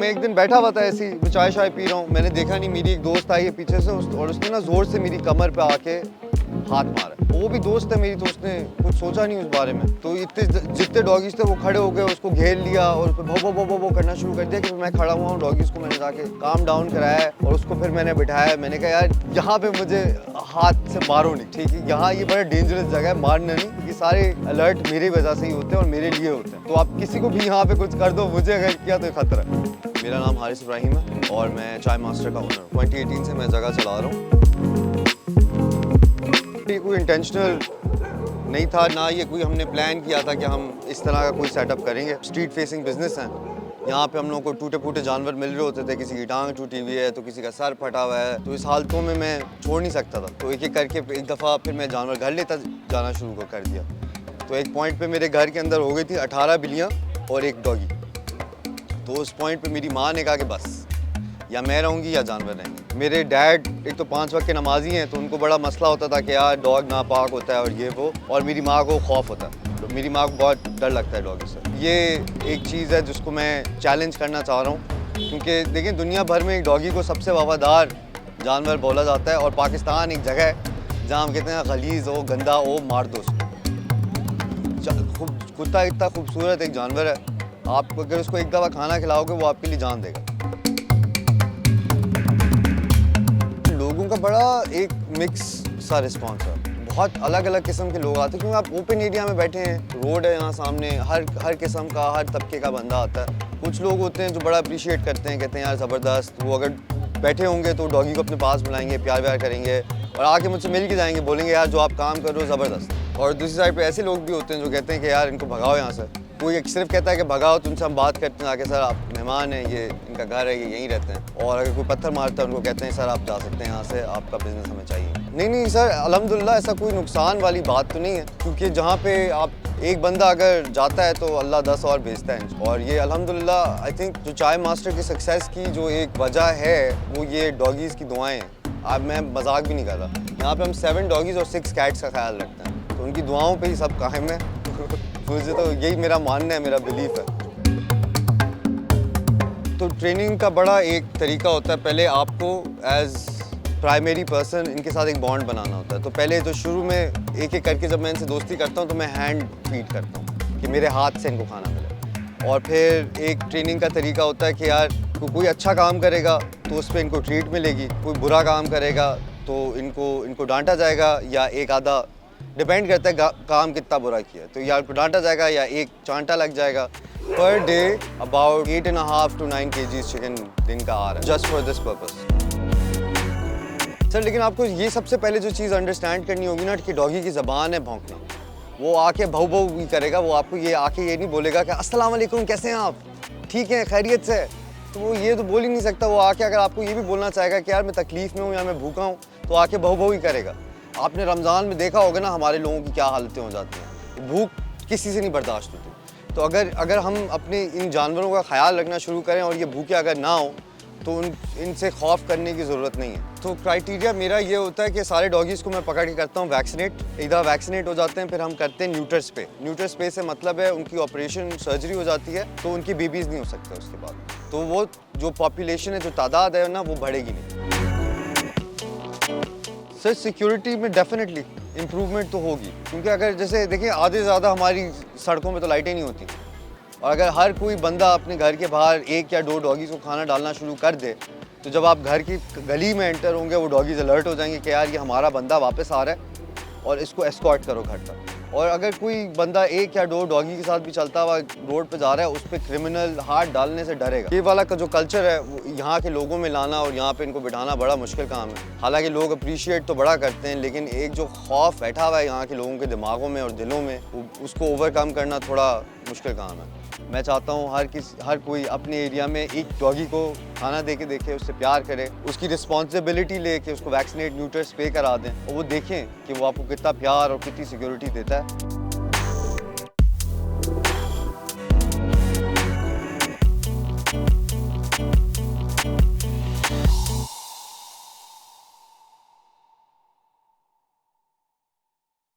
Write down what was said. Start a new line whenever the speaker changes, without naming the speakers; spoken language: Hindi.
मैं एक दिन बैठा हुआ था ऐसी, मैं चाय शाय पी रहा हूँ, मैंने देखा नहीं, मेरी एक दोस्त आई है पीछे से और उसने ना ज़ोर से मेरी कमर पे आके हाथ मारा। वो भी दोस्त है मेरी, तो उसने कुछ सोचा नहीं उस बारे में। तो इतने जितने डॉगीज थे वो खड़े हो गए, उसको घेर लिया और उस पर भो करना शुरू कर दिया कि मैं खड़ा हुआ हूँ। डॉगीज को मैंने जाके काम डाउन कराया और उसको फिर मैंने बिठाया। मैंने कहा यार यहाँ पे मुझे हाथ से मारो नहीं, ठीक है? यहाँ ये बड़ा डेंजरस जगह है, मारना नहीं, क्योंकि सारे अलर्ट मेरी वजह से ही होते हैं और मेरे लिए होते हैं। तो आप किसी को भी यहाँ पे कुछ कर दो, मुझे अगर किया तो खतरा है। मेरा नाम हारिस इब्राहिम है और मैं चाय मास्टर का ओनर हूँ। 2018 से मैं जगह चला रहा हूँ। कोई इंटेंशनल नहीं था ना, ये कोई हमने प्लान किया था कि हम इस तरह का कोई सेटअप करेंगे। स्ट्रीट फेसिंग बिजनेस है। यहाँ पे हम लोगों को टूटे फूटे जानवर मिल रहे होते थे, किसी की टांग टूटी हुई है तो किसी का सर फटा हुआ है। तो इस हालतों में मैं छोड़ नहीं सकता था, तो एक एक करके एक दफ़ा फिर मैं जानवर घर लेता जाना शुरू कर दिया। तो एक पॉइंट पे मेरे घर के अंदर हो गई थी 18 बिल्लियाँ और एक डॉगी। तो उस पॉइंट पे मेरी माँ ने कहा कि बस, या मैं रहूँगी या जानवर रहेंगे। मेरे डैड एक तो 5 वक्त के नमाजी हैं, तो उनको बड़ा मसला होता था कि यार डॉग नापाक होता है और ये वो, और मेरी माँ को खौफ होता है। तो मेरी माँ को बहुत डर लगता है डॉगी से। ये एक चीज़ है जिसको मैं चैलेंज करना चाह रहा हूँ, क्योंकि देखिए दुनिया भर में एक डॉगी को सबसे वफादार जानवर बोला जाता है और पाकिस्तान एक जगह है जहाँ हम कहते हैं गलीज़ हो, गंदा हो, मार दो उसको। कुत्ता इतना खूबसूरत एक जानवर है, आप अगर उसको एक दफ़ा खाना खिलाओगे वो आपके लिए जान देगा। लोगों का बड़ा एक मिक्स सा रिस्पॉन्स है, बहुत अलग अलग किस्म के लोग आते हैं, क्योंकि आप ओपन एरिया में बैठे हैं, रोड है यहाँ सामने, हर किस्म का, हर तबके का बंदा आता है। कुछ लोग होते हैं जो बड़ा अप्रिशिएट करते हैं, कहते हैं यार ज़बरदस्त, वो अगर बैठे होंगे तो डॉगी को अपने पास बुलाएंगे, प्यार करेंगे और आके मुझसे मिल के जाएंगे, बोलेंगे यार जो आप काम कर रहे हो ज़बरदस्त। और दूसरी साइड पे ऐसे लोग भी होते हैं जो कहते हैं कि यार इनको भगाओ यहाँ से। कोई सिर्फ कहता है कि भगाओ, तुमसे हम बात करते हैं आके, सर आप मेहमान हैं, ये इनका घर है, ये यहीं रहते हैं। और अगर कोई पत्थर मारता है उनको कहते हैं सर आप जा सकते हैं यहाँ से, आपका बिज़नेस हमें चाहिए। नहीं सर, अल्हम्दुलिल्लाह ऐसा कोई नुकसान वाली बात तो नहीं है, क्योंकि जहाँ पे आप एक बंदा अगर जाता है तो अल्लाह 10 और भेजता है। और ये अल्हम्दुलिल्लाह आई थिंक जो चाय मास्टर की सक्सेस की जो एक वजह है वो ये डॉगीज़ की दुआएं हैं। अब मैं मजाक भी नहीं कर रहा, यहाँ पे हम 7 डॉगीज़ और 6 कैट्स का ख्याल रखते हैं, तो उनकी दुआओं पे ही सब कायम है। मुझे तो यही मेरा मानना है, मेरा बिलीफ है। तो ट्रेनिंग का बड़ा एक तरीका होता है, पहले आपको एज प्राइमरी पर्सन इनके साथ एक बॉन्ड बनाना होता है। तो पहले तो शुरू में एक एक करके जब मैं इनसे दोस्ती करता हूँ तो मैं हैंड फीड करता हूँ कि मेरे हाथ से इनको खाना मिले। और फिर एक ट्रेनिंग का तरीका होता है कि यार कोई अच्छा काम करेगा तो उस पर इनको ट्रीट मिलेगी, कोई बुरा काम करेगा तो इनको डांटा जाएगा, या एक आधा, डिपेंड करता है काम कितना बुरा किया, तो या आपको डांटा जाएगा या एक चांटा लग जाएगा। Per day about 8.5 to 9 kgs chicken दिन का आ रहा है, just for this purpose. Sir लेकिन आपको ये सबसे पहले जो चीज़ अंडरस्टैंड करनी होगी ना कि डॉगी की ज़बान है भौंकना। वो आके भाऊ भाऊ भी करेगा, वो आपको ये आके ये नहीं बोलेगा कि अस्सलाम वालेकुम कैसे हैं आप, ठीक हैं, खैरियत से, तो वो ये तो बोल ही नहीं सकता। वो आके अगर आपको ये भी बोलना चाहेगा कि यार मैं तकलीफ़ में हूँ या मैं भूखा हूँ, तो आके भाऊ भाऊ ही करेगा। आपने रमज़ान में देखा होगा ना हमारे लोगों की क्या हालतें हो जाती हैं, भूख किसी से नहीं बर्दाश्त होती। तो अगर हम अपने इन जानवरों का ख्याल रखना शुरू करें और ये भूखे अगर ना हो तो इनसे खौफ करने की ज़रूरत नहीं है। तो क्राइटेरिया मेरा ये होता है कि सारे डॉगीज़ को मैं पकड़ के करता हूँ वैक्सीनेट। इधर वैक्सीनेट हो जाते हैं, फिर हम करते हैं न्यूटर स्प्रे। न्यूटर स्प्रे से मतलब है उनकी ऑपरेशन सर्जरी हो जाती है तो उनकी बेबीज़ नहीं हो सकते उसके बाद, तो वो जो पॉपुलेशन है, जो तादाद है ना, वो बढ़ेगी नहीं। सर सिक्योरिटी में डेफिनेटली इम्प्रूवमेंट तो होगी, क्योंकि अगर जैसे देखिए आधे से ज़्यादा हमारी सड़कों में तो लाइटें नहीं होती, और अगर हर कोई बंदा अपने घर के बाहर 1 या 2 डॉगीज़ को खाना डालना शुरू कर दे, तो जब आप घर की गली में एंटर होंगे वो डॉगीज़ अलर्ट हो जाएंगे कि यार ये हमारा बंदा वापस आ रहा है और इसको एस्कॉर्ट करो घर तक। और अगर कोई बंदा 1 या 2 डॉगी के साथ भी चलता हुआ रोड पे जा रहा है, उस पर क्रिमिनल हाथ डालने से डरेगा। ये वाला का जो कल्चर है वो यहाँ के लोगों में लाना और यहाँ पे इनको बिठाना बड़ा मुश्किल काम है। हालांकि लोग अप्रिशिएट तो बड़ा करते हैं, लेकिन एक जो खौफ बैठा हुआ है यहाँ के लोगों के दिमागों में और दिलों में, उसको ओवरकम करना थोड़ा मुश्किल काम है। मैं चाहता हूँ हर कोई अपने एरिया में एक डॉगी को खाना दे के देखे, उससे प्यार करे, उसकी रिस्पॉन्सिबिलिटी ले के उसको वैक्सीनेट न्यूटर स्प्रे करा दें और वो देखें कि वो आपको कितना प्यार और कितनी सिक्योरिटी देता है।